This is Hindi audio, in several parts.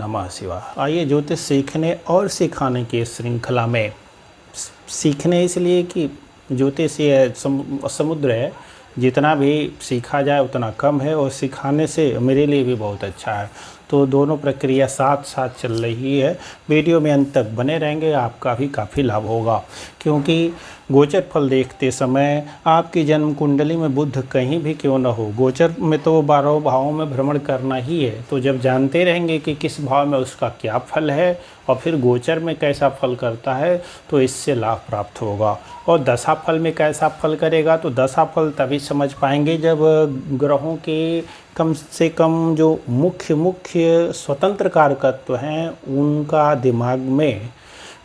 नमः शिवाय। आइए ज्योतिष सीखने और सिखाने की श्रृंखला में, सीखने इसलिए कि ज्योतिष ये समुद्र है, जितना भी सीखा जाए उतना कम है, और सिखाने से मेरे लिए भी बहुत अच्छा है। तो दोनों प्रक्रिया साथ साथ चल रही है। वीडियो में अंत तक बने रहेंगे, आपका भी काफ़ी लाभ होगा। क्योंकि गोचर फल देखते समय आपकी जन्म कुंडली में बुध कहीं भी क्यों न हो, गोचर में तो 12 भावों में भ्रमण करना ही है। तो जब जानते रहेंगे कि किस भाव में उसका क्या फल है और फिर गोचर में कैसा फल करता है, तो इससे लाभ प्राप्त होगा। और दशा फल में कैसा फल करेगा, तो दशा फल तभी समझ पाएंगे जब ग्रहों के कम से कम जो मुख्य स्वतंत्र कारकत्व हैं उनका दिमाग में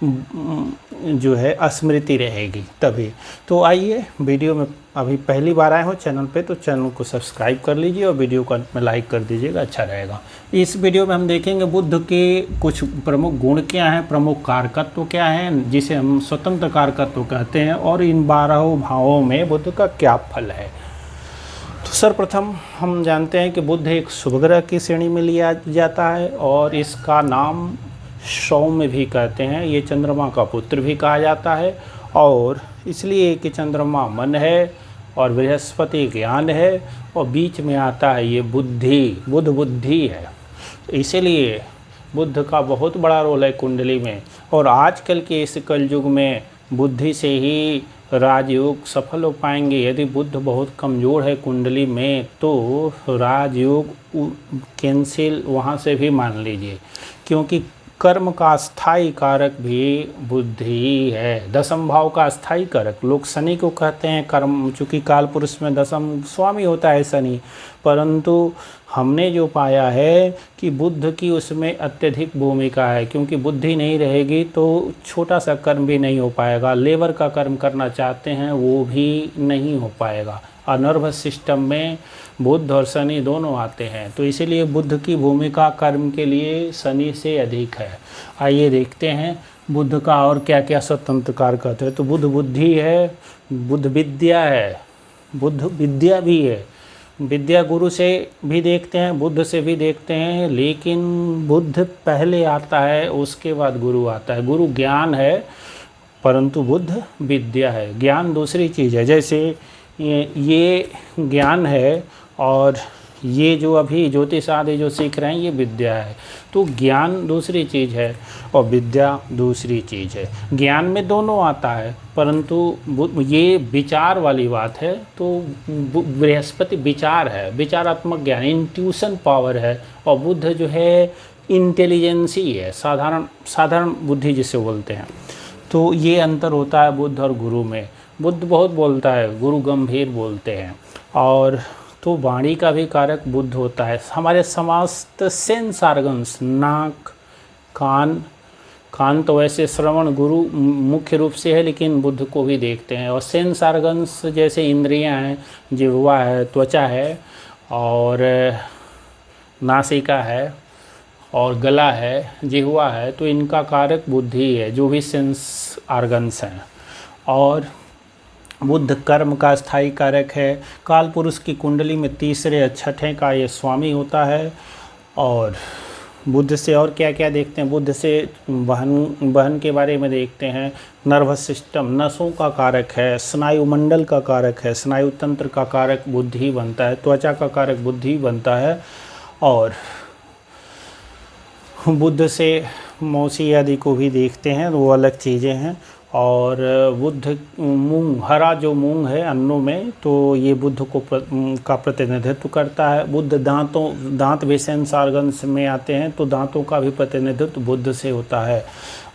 जो है स्मृति रहेगी तभी। तो आइए, वीडियो में अभी पहली बार आए हो चैनल पे तो चैनल को सब्सक्राइब कर लीजिए और वीडियो को अंत में लाइक कर दीजिएगा, अच्छा रहेगा। इस वीडियो में हम देखेंगे बुध के कुछ प्रमुख गुण क्या हैं, प्रमुख कारकत्व क्या हैं, जिसे हम स्वतंत्र कारकत्व कहते हैं, और इन 12 भावों में बुध का क्या फल है। तो सर्वप्रथम हम जानते हैं कि बुध एक शुभ ग्रह की श्रेणी में लिया जाता है और इसका नाम सौम्य भी कहते हैं। ये चंद्रमा का पुत्र भी कहा जाता है, और इसलिए कि चंद्रमा मन है और बृहस्पति ज्ञान है, और बीच में आता है ये बुध बुद्धि है। इसीलिए बुध का बहुत बड़ा रोल है कुंडली में। और आजकल के इस कलयुग में बुद्धि से ही राजयोग सफल हो पाएंगे। यदि बुध बहुत कमज़ोर है कुंडली में तो राजयोग कैंसिल वहाँ से भी मान लीजिए, क्योंकि कर्म का स्थायी कारक भी बुद्धि है। दसम भाव का स्थायी कारक लोग शनि को कहते हैं कर्म, चूँकि काल पुरुष में दसम स्वामी होता है शनि, परंतु हमने जो पाया है कि बुध की उसमें अत्यधिक भूमिका है। क्योंकि बुद्धि नहीं रहेगी तो छोटा सा कर्म भी नहीं हो पाएगा, लेबर का कर्म करना चाहते हैं वो भी नहीं हो पाएगा। और नर्वस सिस्टम में बुध और शनि दोनों आते हैं, तो इसीलिए बुध की भूमिका कर्म के लिए शनि से अधिक है। आइए देखते हैं बुध का और क्या क्या स्वतंत्र कारक है। तो बुध बुद्धि है, बुध विद्या है, बुध विद्या भी है। विद्या गुरु से भी देखते हैं, बुध से भी देखते हैं, लेकिन बुध पहले आता है उसके बाद गुरु आता है। गुरु ज्ञान है परंतु बुध विद्या है। ज्ञान दूसरी चीज़ है, जैसे ये ज्ञान है और ये जो अभी ज्योतिष आदि जो सीख रहे हैं ये विद्या है। तो ज्ञान दूसरी चीज़ है और विद्या दूसरी चीज़ है। ज्ञान में दोनों आता है, परंतु ये विचार वाली बात है। तो बृहस्पति विचार है, विचारात्मक ज्ञान, इंट्यूशन पावर है, और बुध जो है इंटेलिजेंसी है, साधारण बुद्धि जिसे बोलते हैं। तो ये अंतर होता है बुध और गुरु में। बुध बहुत बोलता है, गुरु गंभीर बोलते हैं। और तो वाणी का भी कारक बुध होता है। हमारे समस्त सेंस ऑर्गन्स, नाक, कान तो वैसे श्रवण गुरु मुख्य रूप से है, लेकिन बुध को भी देखते हैं। और सेंस ऑर्गन्स जैसे इंद्रियां हैं, जिह्वा है, त्वचा है, और नासिका है, और गला है, जिह्वा है, तो इनका कारक बुद्धि है, जो भी सेंस ऑर्गन्स हैं। और बुध कर्म का स्थायी कारक है। काल पुरुष की कुंडली में तीसरे और छठे का ये स्वामी होता है। और बुध से और क्या क्या देखते हैं, बुध से वहन के बारे में देखते हैं। नर्वस सिस्टम, नसों का कारक है, स्नायु मंडल का कारक है, स्नायु तंत्र का कारक बुद्धि बनता है, त्वचा का कारक बुद्धि बनता है। और बुध से मौसी आदि को भी देखते हैं, वो अलग चीज़ें हैं। और बुध मूंग, हरा जो मूंग है अन्नों में, तो ये बुध को का प्रतिनिधित्व करता है। बुध दांत भी सेंस ऑर्गन्स में आते हैं, तो दांतों का भी प्रतिनिधित्व बुध से होता है।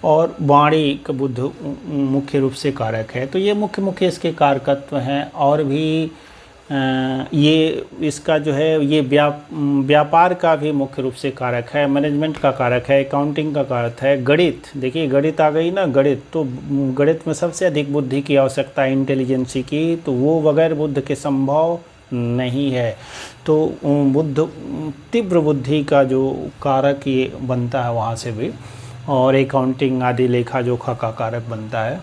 और वाणी का बुध मुख्य रूप से कारक है। तो ये मुख्य इसके कारकत्व हैं। और भी ये इसका जो है ये व्यापार का भी मुख्य रूप से कारक है, मैनेजमेंट का कारक है, अकाउंटिंग का कारक है। गणित, देखिए गणित आ गई ना, गणित तो गणित में सबसे अधिक बुद्धि की आवश्यकता है, इंटेलिजेंसी की, तो वो बगैर बुद्ध के संभव नहीं है। तो बुद्ध तीव्र बुद्धि का जो कारक ये बनता है वहाँ से भी, और अकाउंटिंग आदि लेखा जोखा का कारक बनता है।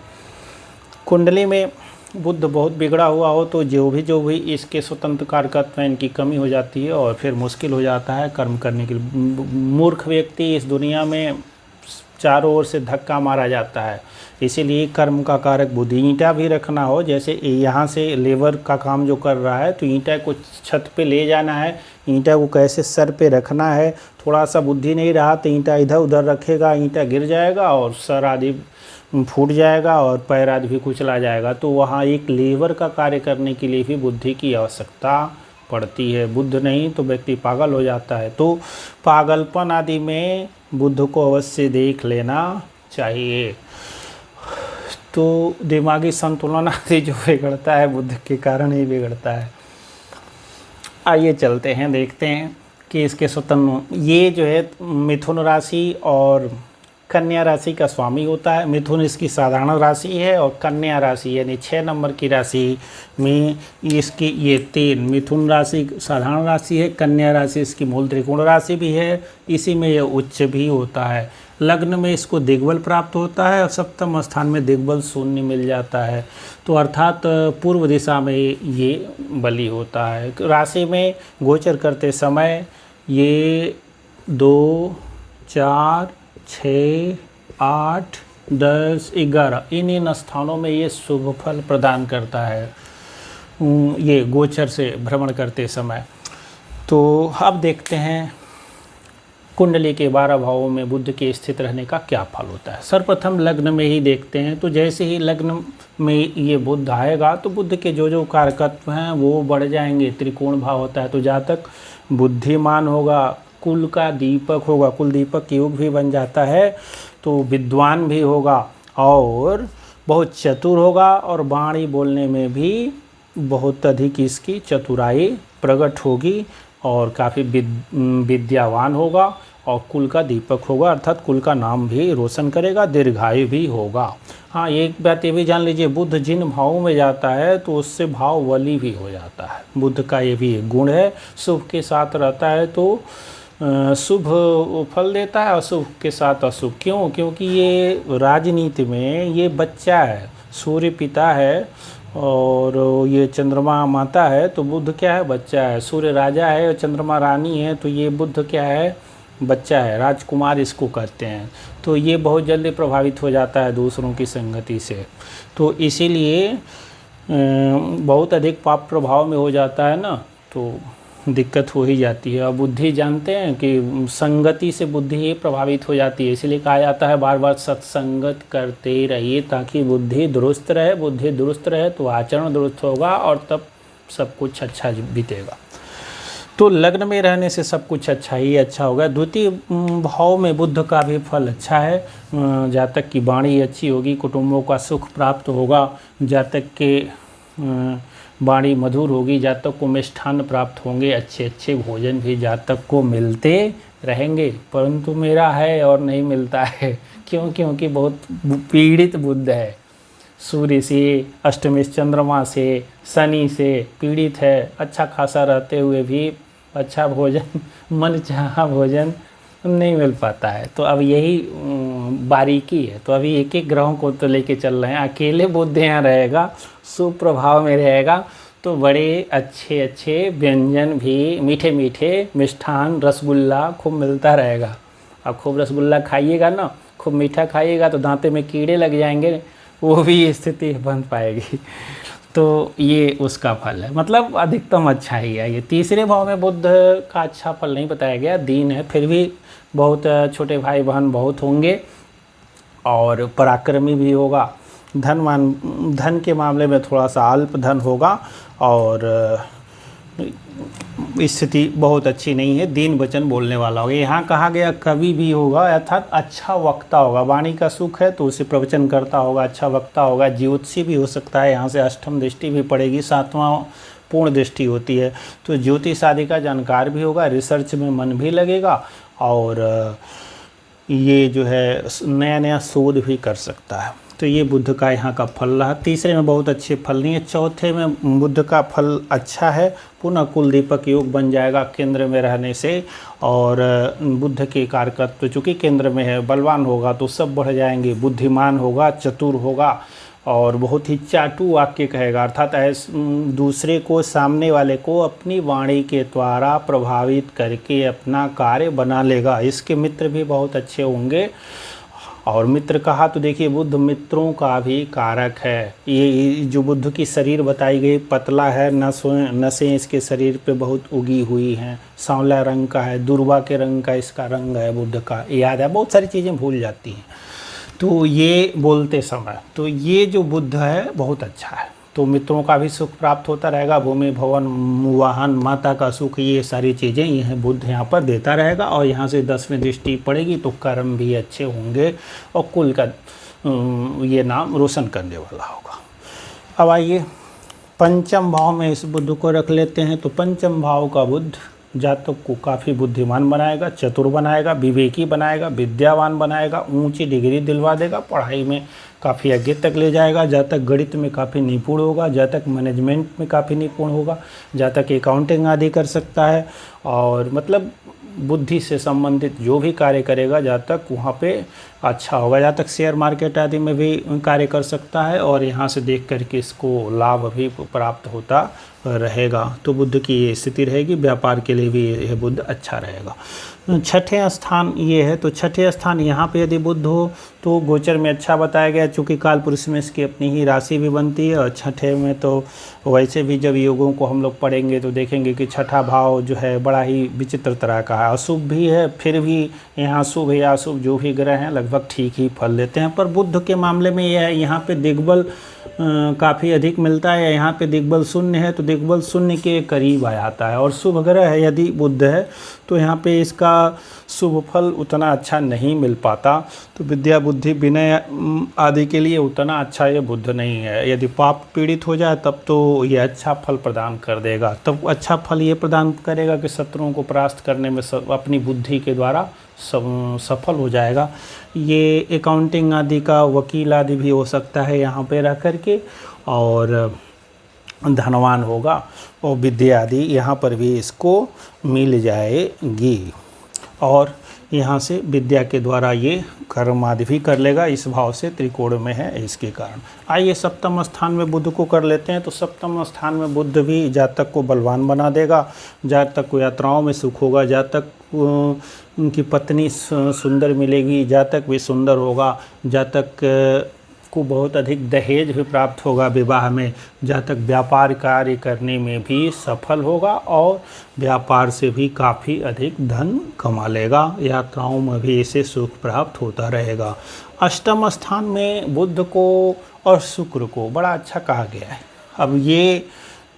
कुंडली में बुध बहुत बिगड़ा हुआ हो तो जो भी इसके स्वतंत्र कारकत्व हैं इनकी कमी हो जाती है और फिर मुश्किल हो जाता है कर्म करने के लिए। मूर्ख व्यक्ति इस दुनिया में चारों ओर से धक्का मारा जाता है, इसीलिए कर्म का कारक बुद्धि। ईंटा भी रखना हो, जैसे यहाँ से लेबर का काम जो कर रहा है तो ईंटा को छत पे ले जाना है, ईंटा को कैसे सर पे रखना है, थोड़ा सा बुद्धि नहीं रहा तो ईंटा इधर उधर रखेगा, ईंटा गिर जाएगा और सर आदि फूट जाएगा और पैर आदि भी कुचला जाएगा। तो वहाँ एक लेबर का कार्य करने के लिए भी बुद्धि की आवश्यकता पड़ती है। बुद्ध नहीं तो व्यक्ति पागल हो जाता है। तो पागलपन आदि में बुद्ध को अवश्य देख लेना चाहिए। तो दिमागी संतुलन आदि जो बिगड़ता है बुद्ध के कारण ही बिगड़ता है। आइए चलते हैं, देखते हैं कि इसके स्वतंत्र ये जो है मिथुन राशि और कन्या राशि का स्वामी होता है। मिथुन इसकी साधारण राशि है और कन्या राशि यानी 6 नंबर की राशि में इसकी ये 3 मिथुन राशि साधारण राशि है, कन्या राशि इसकी मूल त्रिकोण राशि भी है, इसी में यह उच्च भी होता है। लग्न में इसको दिग्बल प्राप्त होता है और सप्तम स्थान में दिग्बल शून्य मिल जाता है, तो अर्थात पूर्व दिशा में ये बली होता है। राशि में गोचर करते समय ये 2, 4, 6, 8, 10, 11 इन स्थानों में ये शुभ फल प्रदान करता है ये गोचर से भ्रमण करते समय। तो अब देखते हैं कुंडली के 12 भावों में बुध के स्थित रहने का क्या फल होता है। सर्वप्रथम लग्न में ही देखते हैं। तो जैसे ही लग्न में ये बुध आएगा तो बुध के जो कारकत्व हैं वो बढ़ जाएंगे। त्रिकोण भाव होता है तो जातक बुद्धिमान होगा, कुल का दीपक होगा, कुल दीपक योग भी बन जाता है, तो विद्वान भी होगा और बहुत चतुर होगा और वाणी बोलने में भी बहुत अधिक इसकी चतुराई प्रकट होगी और काफ़ी विद्यावान होगा और कुल का दीपक होगा, अर्थात कुल का नाम भी रोशन करेगा, दीर्घायु भी होगा। हाँ, एक बात ये भी जान लीजिए, बुध जिन भावों में जाता है तो उससे भाव बली भी हो जाता है। बुध का ये भी एक गुण है, शुभ के साथ रहता है तो शुभ फल देता है, अशुभ के साथ अशुभ। क्यों? क्योंकि ये राजनीति में ये बच्चा है, सूर्य पिता है और ये चंद्रमा माता है, तो बुध क्या है? बच्चा है। सूर्य राजा है और चंद्रमा रानी है, तो ये बुध क्या है? बच्चा है, राजकुमार इसको कहते हैं। तो ये बहुत जल्दी प्रभावित हो जाता है दूसरों की संगति से, तो इसीलिए बहुत अधिक पाप प्रभाव में हो जाता है ना, तो दिक्कत हो ही जाती है। और बुद्धि जानते हैं कि संगति से बुद्धि प्रभावित हो जाती है, इसलिए कहा जाता है बार बार सत्संगत करते रहिए ताकि बुद्धि दुरुस्त रहे। बुद्धि दुरुस्त रहे तो आचरण दुरुस्त होगा और तब सब कुछ अच्छा बीतेगा। तो लग्न में रहने से सब कुछ अच्छा ही अच्छा होगा। द्वितीय भाव में बुध का भी फल अच्छा है। जातक की वाणी अच्छी होगी, कुटुंबों का सुख प्राप्त होगा, जातक के वाणी मधुर होगी, जातक को मिष्ठान्न प्राप्त होंगे, अच्छे अच्छे भोजन भी जातक को मिलते रहेंगे। परंतु मेरा है और नहीं मिलता है, क्यों? क्योंकि बहुत पीड़ित बुध है, सूर्य से, अष्टमी चंद्रमा से, शनि से पीड़ित है। अच्छा खासा रहते हुए भी अच्छा भोजन, मन चाहा भोजन नहीं मिल पाता है। तो अब यही बारीकी है। तो अभी एक एक ग्रहों को तो लेके चल रहे हैं। अकेले बुध यहाँ रहेगा, सुप्रभाव में रहेगा, तो बड़े अच्छे अच्छे व्यंजन भी, मीठे मीठे मिष्ठान, रसगुल्ला खूब मिलता रहेगा। अब खूब रसगुल्ला खाइएगा ना, खूब मीठा खाइएगा तो दांते में कीड़े लग जाएंगे, वो भी स्थिति बन पाएगी। तो ये उसका फल है, मतलब अधिकतम अच्छा ही है। ये तीसरे भाव में बुध का अच्छा फल नहीं बताया गया, दीन है, फिर भी बहुत छोटे भाई बहन बहुत होंगे और पराक्रमी भी होगा। धन के मामले में थोड़ा सा अल्प धन होगा और स्थिति बहुत अच्छी नहीं है। दीन वचन बोलने वाला होगा। यहाँ कहा गया कवि भी होगा, अर्थात अच्छा वक्ता होगा। वाणी का सुख है तो उसे प्रवचन करता होगा, अच्छा वक्ता होगा। ज्योतिषी भी हो सकता है, यहाँ से अष्टम दृष्टि भी पड़ेगी, 7वां पूर्ण दृष्टि होती है। तो ज्योतिष आदि का जानकार भी होगा, रिसर्च में मन भी लगेगा और ये जो है नया नया शोध भी कर सकता है। तो ये बुध का यहाँ का फल रहा। तीसरे में बहुत अच्छे फल नहीं है। चौथे में बुध का फल अच्छा है, पुनः कुल दीपक योग बन जाएगा केंद्र में रहने से। और बुध के कारकत्व चूँकि केंद्र में है, बलवान होगा तो सब बढ़ जाएंगे, बुद्धिमान होगा, चतुर होगा और बहुत ही चाटू वाक्य कहेगा, अर्थात दूसरे को, सामने वाले को अपनी वाणी के द्वारा प्रभावित करके अपना कार्य बना लेगा। इसके मित्र भी बहुत अच्छे होंगे। और मित्र कहा तो देखिए, बुध मित्रों का भी कारक है। ये जो बुध की शरीर बताई गई पतला है, नसें इसके शरीर पे बहुत उगी हुई हैं, सांवला रंग का है, दुर्वा के रंग का इसका रंग है बुध का, याद है, बहुत सारी चीज़ें भूल जाती हैं तो ये बोलते समय। तो ये जो बुध है बहुत अच्छा है, तो मित्रों का भी सुख प्राप्त होता रहेगा, भूमि भवन वाहन माता का सुख, ये सारी चीज़ें यह बुध यहाँ पर देता रहेगा। और यहाँ से 10वीं दृष्टि पड़ेगी तो कर्म भी अच्छे होंगे और कुल का ये नाम रोशन करने वाला होगा। अब आइए पंचम भाव में इस बुध को रख लेते हैं। तो पंचम भाव का बुध जातक को काफ़ी बुद्धिमान बनाएगा, चतुर बनाएगा, विवेकी बनाएगा, विद्यावान बनाएगा, ऊंची डिग्री दिलवा देगा, पढ़ाई में काफ़ी आगे तक ले जाएगा, जातक गणित में काफ़ी निपुण होगा, जातक मैनेजमेंट में काफ़ी निपुण होगा, जातक अकाउंटिंग आदि कर सकता है। और मतलब बुद्धि से संबंधित जो भी कार्य करेगा जातक वहाँ पे अच्छा होगा। जातक शेयर मार्केट आदि में भी कार्य कर सकता है और यहाँ से देख करके इसको लाभ भी प्राप्त होता रहेगा। तो बुध की ये स्थिति रहेगी, व्यापार के लिए भी यह बुध अच्छा रहेगा। छठे स्थान ये है, तो छठे स्थान यहाँ पे यदि बुध हो तो गोचर में अच्छा बताया गया, चूँकि काल पुरुष में इसकी अपनी ही राशि भी बनती है। और छठे में तो वैसे भी जब योगों को हम लोग पढ़ेंगे तो देखेंगे कि छठा भाव जो है बड़ा ही विचित्र तरह का है, अशुभ भी है, फिर भी यहाँ शुभ या अशुभ जो भी ग्रह हैं लगभग ठीक ही फल देते हैं। पर बुध के मामले में यह है, यहाँ पे दिग्बल काफ़ी अधिक मिलता है, यहाँ पे दिग्बल शून्य है तो दिग्बल शून्य के करीब आ जाता है। और शुभ ग्रह है यदि बुध है तो यहाँ पे इसका शुभ फल उतना अच्छा नहीं मिल पाता। तो विद्या बुद्धि विनय आदि के लिए उतना अच्छा ये बुध नहीं है। यदि पाप पीड़ित हो जाए तब तो ये अच्छा फल प्रदान कर देगा। तब अच्छा फल ये प्रदान करेगा कि शत्रुओं को परास्त करने में अपनी बुद्धि के द्वारा सफल हो जाएगा। ये अकाउंटिंग आदि का, वकील आदि भी हो सकता है यहाँ पे रह करके, और धनवान होगा और विद्या आदि यहाँ पर भी इसको मिल जाएगी। और यहाँ से विद्या के द्वारा ये कर्म आदि भी कर लेगा, इस भाव से त्रिकोण में है इसके कारण। आइए सप्तम स्थान में बुध को कर लेते हैं। तो सप्तम स्थान में बुध भी जातक को बलवान बना देगा, जातक को यात्राओं में सुख होगा, जातक उनकी पत्नी सुंदर मिलेगी, जातक भी सुंदर होगा, जातक को बहुत अधिक दहेज भी प्राप्त होगा विवाह में, जातक व्यापार कार्य करने में भी सफल होगा और व्यापार से भी काफ़ी अधिक धन कमा लेगा, यात्राओं में भी इसे सुख प्राप्त होता रहेगा। अष्टम स्थान में बुध को और शुक्र को बड़ा अच्छा कहा गया है। अब ये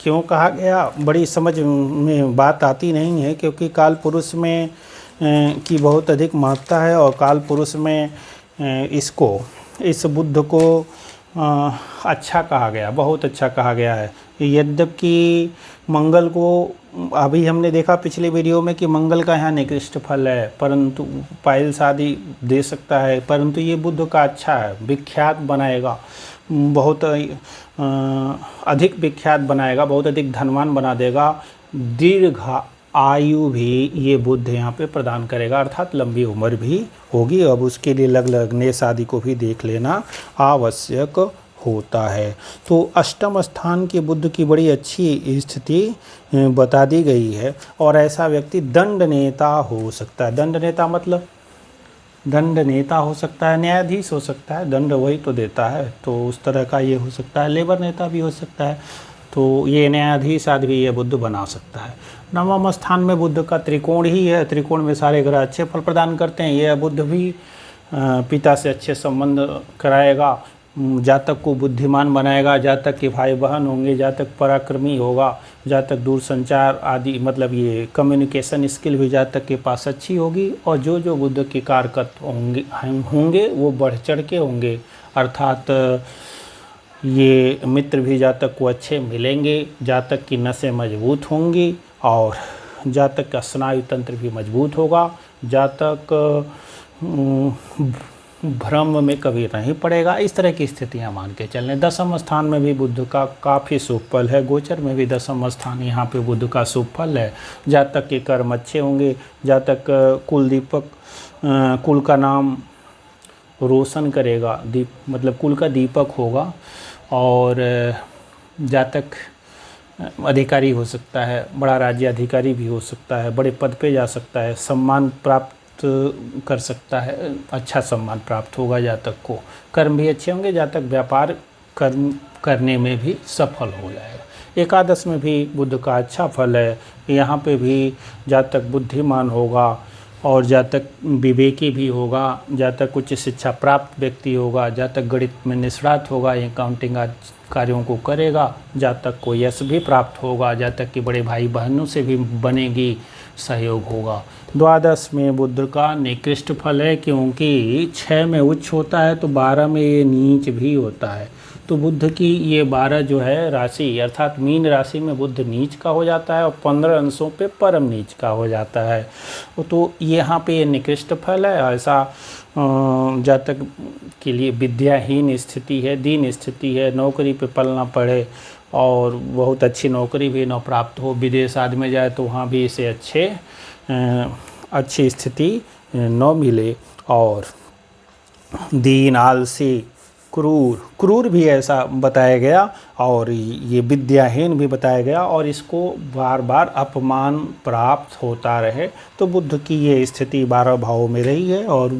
क्यों कहा गया, बड़ी समझ में बात आती नहीं है, क्योंकि काल पुरुष में की बहुत अधिक महत्ता है और काल पुरुष में इसको, इस बुध को अच्छा कहा गया, बहुत अच्छा कहा गया है। यद्यपि मंगल को अभी हमने देखा पिछले वीडियो में कि मंगल का यहाँ निकृष्ट फल है, परंतु पाइल्स आदि दे सकता है, परंतु ये बुध का अच्छा है, विख्यात बनाएगा, बहुत अधिक विख्यात बनाएगा, बहुत अधिक धनवान बना देगा, दीर्घ आयु भी ये बुध यहाँ पे प्रदान करेगा, अर्थात लंबी उम्र भी होगी। अब उसके लिए लग्नेश आदि को भी देख लेना आवश्यक होता है। तो अष्टम स्थान के बुध की बड़ी अच्छी स्थिति बता दी गई है। और ऐसा व्यक्ति दंड नेता हो सकता है। दंड नेता मतलब दंड नेता हो सकता है, न्यायाधीश हो सकता है, दंड वही तो देता है, तो उस तरह का ये हो सकता है, लेबर नेता भी हो सकता है, तो ये न्यायाधीश आदि भी ये बुध बना सकता है। नवम स्थान में बुध का त्रिकोण ही है, त्रिकोण में सारे ग्रह अच्छे फल प्रदान करते हैं। यह बुध भी पिता से अच्छे संबंध कराएगा, जातक को बुद्धिमान बनाएगा, जातक के भाई बहन होंगे, जातक पराक्रमी होगा, जातक दूरसंचार आदि मतलब ये कम्युनिकेशन स्किल भी जातक के पास अच्छी होगी। और जो जो बुध के कारकत्व होंगे वो बढ़ चढ़ के होंगे, अर्थात ये मित्र भी जातक को अच्छे मिलेंगे, जातक की नसें मजबूत होंगी और जातक का स्नायु तंत्र भी मजबूत होगा, जातक भ्रम में कभी नहीं पड़ेगा। इस तरह की स्थितियां मान के चलने। दसम स्थान में भी बुध का काफ़ी शुभ फल है, गोचर में भी दसम स्थान यहाँ पे बुध का शुभ फल है। जातक के कर्म अच्छे होंगे, जातक कुल दीपक, कुल का नाम रोशन करेगा, दीप मतलब कुल का दीपक होगा। और जातक अधिकारी हो सकता है, बड़ा राज्य अधिकारी भी हो सकता है, बड़े पद पे जा सकता है, सम्मान प्राप्त कर सकता है, अच्छा सम्मान प्राप्त होगा जातक को। कर्म भी अच्छे होंगे, जातक व्यापार कर्म करने में भी सफल हो जाएगा। एकादश में भी बुध का अच्छा फल है, यहाँ पे भी जातक बुद्धिमान होगा और जातक विवेकी भी होगा, जातक उच्च शिक्षा प्राप्त व्यक्ति होगा, जातक गणित में निष्णात होगा, अकाउंटिंग आदि कार्यों को करेगा, जातक को यश भी प्राप्त होगा, जातक के बड़े भाई बहनों से भी बनेगी सहयोग होगा। द्वादश में बुध का निकृष्ट फल है, क्योंकि 6 में उच्च होता है तो 12 में ये नीच भी होता है। तो बुध की ये 12 जो है राशि, अर्थात मीन राशि में बुध नीच का हो जाता है और 15 अंशों पे परम नीच का हो जाता है। तो यहाँ पे ये निकृष्ट फल है। ऐसा जातक के लिए विद्याहीन स्थिति है, दीन स्थिति है, नौकरी पे पलना पड़े और बहुत अच्छी नौकरी भी न प्राप्त हो, विदेश आदि में जाए तो वहाँ भी इसे अच्छी स्थिति न मिले। और दीन, आलसी, क्रूर भी ऐसा बताया गया और ये विद्याहीन भी बताया गया और इसको बार बार अपमान प्राप्त होता रहे। तो बुध की ये स्थिति 12 भावों में रही है। और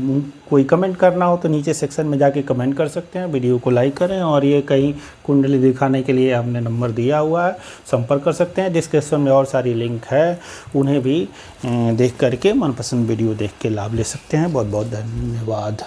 कोई कमेंट करना हो तो नीचे सेक्शन में जाके कमेंट कर सकते हैं, वीडियो को लाइक करें। और ये कहीं कुंडली दिखाने के लिए हमने नंबर दिया हुआ है, संपर्क कर सकते हैं। डिस्क्रिप्शन में और सारी लिंक है, उन्हें भी देख करके मनपसंद वीडियो देख के लाभ ले सकते हैं। बहुत बहुत धन्यवाद।